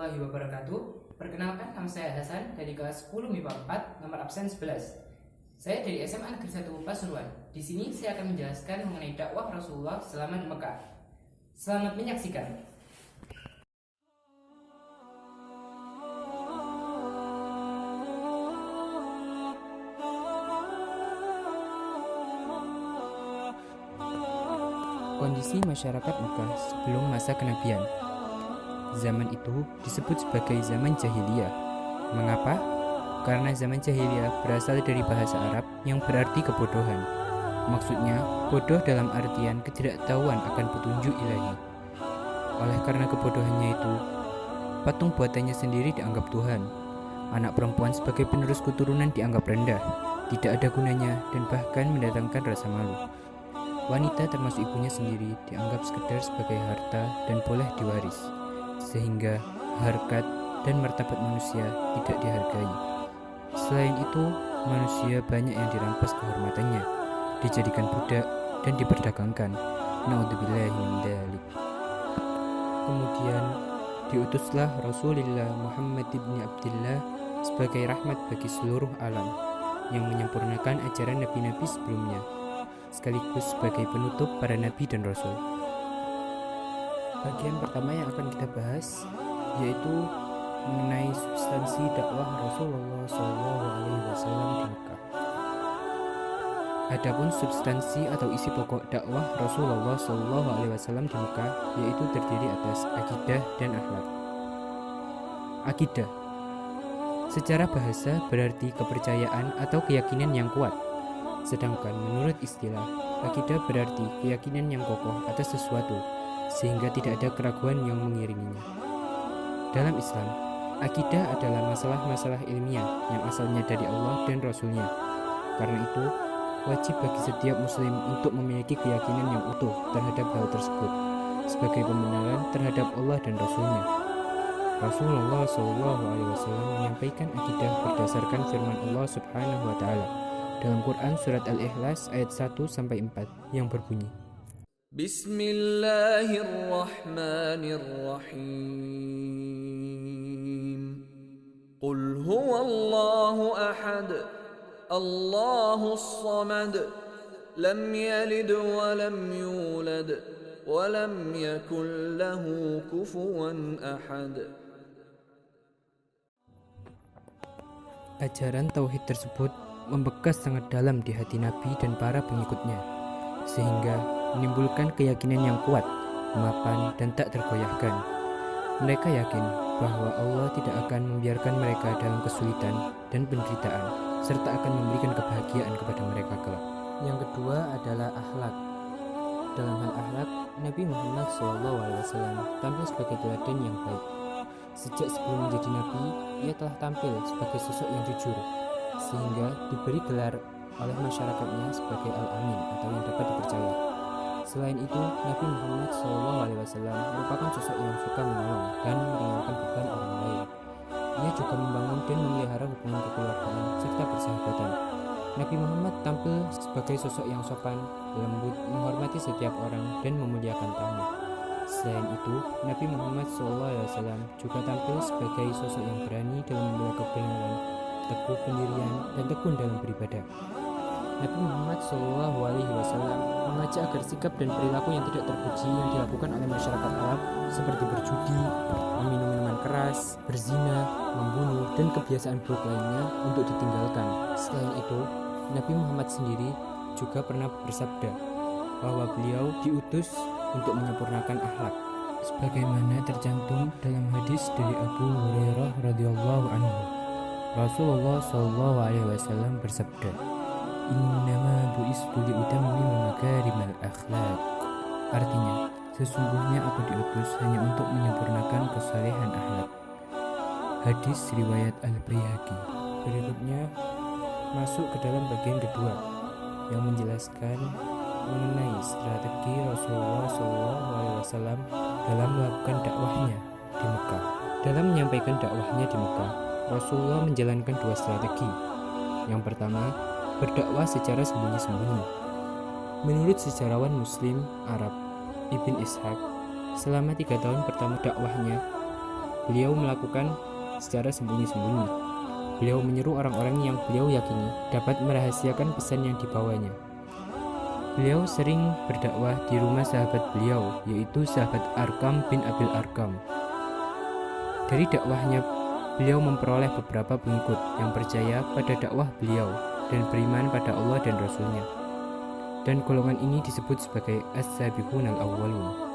warahmatullahi wabarakatuh. Perkenalkan, nama saya Hasan dari kelas 10 MIPA 4, nomor absen 11. Saya dari SMA Negeri 1 Pasuruan. Di sini saya akan menjelaskan mengenai dakwah Rasulullah selama di Mekah. Selamat menyaksikan. Kondisi masyarakat Mekah sebelum masa kenabian. Zaman itu disebut sebagai zaman jahiliyah. Mengapa? Karena zaman jahiliyah berasal dari bahasa Arab yang berarti kebodohan. Maksudnya, bodoh dalam artian ketidaktahuan akan petunjuk ilahi. Oleh karena kebodohannya itu, patung buatannya sendiri dianggap Tuhan. Anak perempuan sebagai penerus keturunan dianggap rendah, tidak ada gunanya, dan bahkan mendatangkan rasa malu. Wanita termasuk ibunya sendiri dianggap sekedar sebagai harta dan boleh diwaris, sehingga harkat dan martabat manusia tidak dihargai. Selain itu, manusia banyak yang dirampas kehormatannya, dijadikan budak dan diperdagangkan. Na'udzubillahi min dzalik. Kemudian diutuslah Rasulullah Muhammad ibn Abdullah sebagai rahmat bagi seluruh alam, yang menyempurnakan ajaran nabi-nabi sebelumnya, sekaligus sebagai penutup para nabi dan rasul. Bagian pertama yang akan kita bahas yaitu mengenai substansi dakwah Rasulullah SAW di Mekah. Adapun substansi atau isi pokok dakwah Rasulullah SAW di Mekah yaitu terdiri atas akidah dan akhlak. Akidah secara bahasa berarti kepercayaan atau keyakinan yang kuat. Sedangkan menurut istilah, akidah berarti keyakinan yang kokoh atas sesuatu, sehingga tidak ada keraguan yang mengiringinya. Dalam Islam, akidah adalah masalah-masalah ilmiah yang asalnya dari Allah dan Rasul-Nya. Karena itu, wajib bagi setiap muslim untuk memiliki keyakinan yang utuh terhadap hal tersebut, sebagai pembenaran terhadap Allah dan Rasul-Nya. Rasulullah SAW menyampaikan akidah berdasarkan firman Allah Subhanahu wa Ta'ala dalam Quran Surat Al-Ikhlas ayat 1-4 yang berbunyi, Bismillahirrahmanirrahim. Qul huwallahu ahad, Allahus samad, lam yalid wa lam yulad, wa lam yakul lahu kufuwan ahad. Ajaran tauhid tersebut membekas sangat dalam di hati Nabi dan para pengikutnya, sehingga menimbulkan keyakinan yang kuat, mapan, dan tak tergoyahkan. Mereka yakin bahwa Allah tidak akan membiarkan mereka dalam kesulitan dan penderitaan, serta akan memberikan kebahagiaan kepada mereka kelak. Yang kedua adalah akhlak. Dalam hal akhlak, Nabi Muhammad SAW tampil sebagai teladan yang baik. Sejak sebelum menjadi Nabi, ia telah tampil sebagai sosok yang jujur, sehingga diberi gelar oleh masyarakatnya sebagai Al-Amin atau yang dapat dipercaya. Selain itu, Nabi Muhammad SAW merupakan sosok yang suka menolong dan meringankan beban orang lain. Ia juga membangun dan memelihara hubungan kekeluargaan serta persahabatan. Nabi Muhammad tampil sebagai sosok yang sopan, lembut, menghormati setiap orang, dan memuliakan tamu. Selain itu, Nabi Muhammad SAW juga tampil sebagai sosok yang berani dalam membela kebenaran, teguh pendirian, dan tekun dalam beribadah. Nabi Muhammad SAW mengajak agar sikap dan perilaku yang tidak terpuji yang dilakukan oleh masyarakat Arab seperti berjudi, meminum minuman keras, berzina, membunuh, dan kebiasaan buruk lainnya untuk ditinggalkan. Selain itu, Nabi Muhammad sendiri juga pernah bersabda bahwa beliau diutus untuk menyempurnakan akhlak, sebagaimana tercantum dalam hadis dari Abu Hurairah radhiyallahu anhu. Rasulullah SAW bersabda, Innama bu'istu liutammima makarimal akhlak. Artinya, sesungguhnya aku diutus hanya untuk menyempurnakan kesalehan akhlak. Hadis riwayat Al-Baihaqi. Berikutnya masuk ke dalam bagian kedua yang menjelaskan mengenai strategi Rasulullah SAW dalam melakukan dakwahnya di Mekah. Dalam menyampaikan dakwahnya di Mekah, Rasulullah menjalankan dua strategi. Yang pertama, berdakwah secara sembunyi-sembunyi. Menurut sejarawan Muslim Arab Ibn Ishaq, selama 3 tahun pertama dakwahnya, beliau melakukan secara sembunyi-sembunyi. Beliau menyeru orang-orang yang beliau yakini dapat merahasiakan pesan yang dibawanya. Beliau sering berdakwah di rumah sahabat beliau, yaitu sahabat Arkam bin Abil Arkam. Dari dakwahnya, beliau memperoleh beberapa pengikut yang percaya pada dakwah beliau dan beriman pada Allah dan Rasul-Nya. Dan golongan ini disebut sebagai As-Sabiqun al-Awwalun.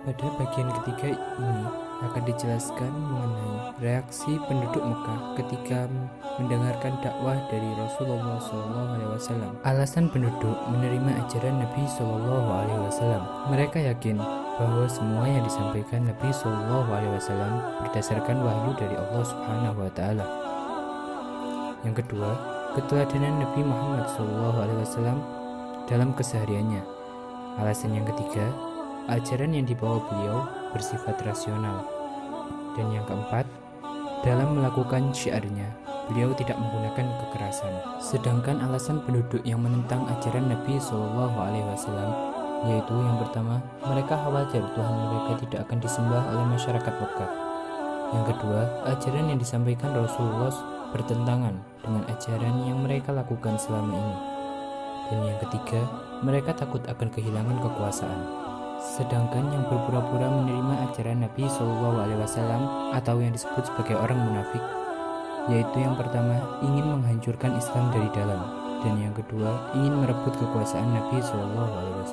Pada bagian ketiga ini akan dijelaskan mengenai reaksi penduduk Mekah ketika mendengarkan dakwah dari Rasulullah SAW. Alasan penduduk menerima ajaran Nabi SAW. Mereka yakin bahwa semua yang disampaikan Nabi SAW berdasarkan wahyu dari Allah Subhanahu wa Ta'ala. Yang kedua, keteladanan Nabi Muhammad SAW dalam kesehariannya. Alasan yang ketiga, ajaran yang dibawa beliau bersifat rasional. Dan yang keempat, dalam melakukan syiarnya, beliau tidak menggunakan kekerasan. Sedangkan alasan penduduk yang menentang ajaran Nabi SAW, yaitu yang pertama, mereka khawatir Tuhan mereka tidak akan disembah oleh masyarakat Mekah. Yang kedua, ajaran yang disampaikan Rasulullah bertentangan dengan ajaran yang mereka lakukan selama ini. Dan yang ketiga, mereka takut akan kehilangan kekuasaan. Sedangkan yang berpura-pura menerima ajaran Nabi SAW atau yang disebut sebagai orang munafik, yaitu yang pertama ingin menghancurkan Islam dari dalam, dan yang kedua ingin merebut kekuasaan Nabi SAW.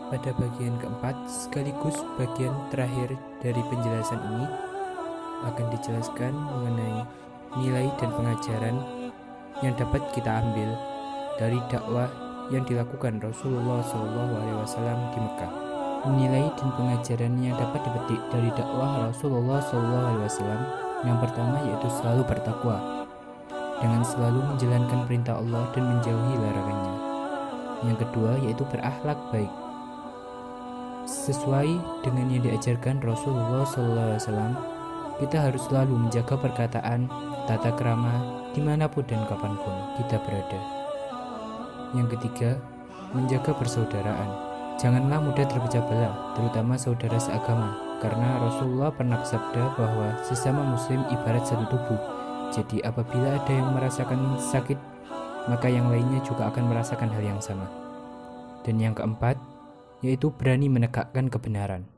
Pada bagian keempat sekaligus bagian terakhir dari penjelasan ini akan dijelaskan mengenai nilai dan pengajaran yang dapat kita ambil dari dakwah yang dilakukan Rasulullah SAW di Mekah. Nilai dan pengajaran yang dapat dipetik dari dakwah Rasulullah SAW yang pertama yaitu selalu bertakwa dengan selalu menjalankan perintah Allah dan menjauhi larangannya. Yang kedua yaitu berakhlak baik sesuai dengan yang diajarkan Rasulullah SAW. Kita harus selalu menjaga perkataan, tata krama dimanapun dan kapanpun kita berada. Yang ketiga, menjaga persaudaraan. Janganlah mudah terpecah belah, terutama saudara seagama, karena Rasulullah pernah bersabda bahwa sesama muslim ibarat satu tubuh. Jadi apabila ada yang merasakan sakit, maka yang lainnya juga akan merasakan hal yang sama. Dan yang keempat, yaitu berani menegakkan kebenaran.